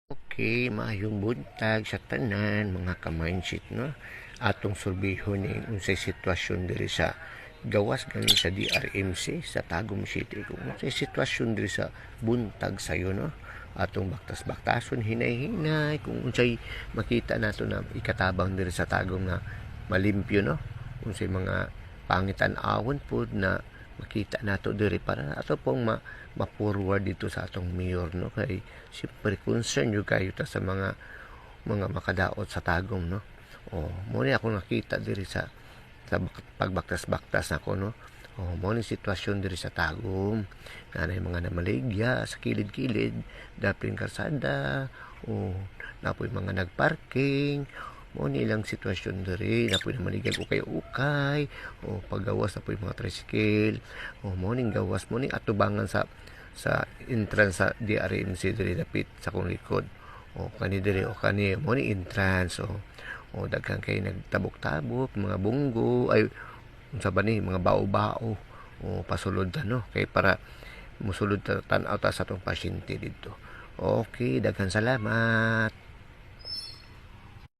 Okay, maayong buntag sa tanan mga ka-mindset no. Atong surbihon ni unsay sitwasyon diri sa gawas gani sa DRMC sa Tagum City. Kung unsay sitwasyon diri sa buntag sayo no. Atong baktas-baktason hinay-hinay kung unsay makita nato na ikatabang diri sa Tagum na malimpyo no. Unsay mga pangitan-awon pud na makita nato diri para ato pong ma-forward dito sa atong mayor no, kay siyempre concern yung kayo ta sa mga makadaot sa Tagum no. Mo ni ako nakita diri sa pagbaktas-baktas ako no. Mo ni sitwasyon diri sa Tagum, nanay mga namaligya sa kilid-kilid daplin kalsada, napoy mga nagparking. Mo ni ilang sitwasyon diri, napoy na maligag ukay-ukay, paggawas na po yung mga tricycle, mo ning gawas mo ning atubangan sa entrance sa DRMC diri dapit sa kong likod. Kani diri kani mo ni entrance. Daghan kay nagtabok-tabok mga bunggo ay unsa ba ni mga bao-bao pasulod ta no, kay para musulod ta tan-aw ta sa atong pasyente didto. Okay, daghan salamat.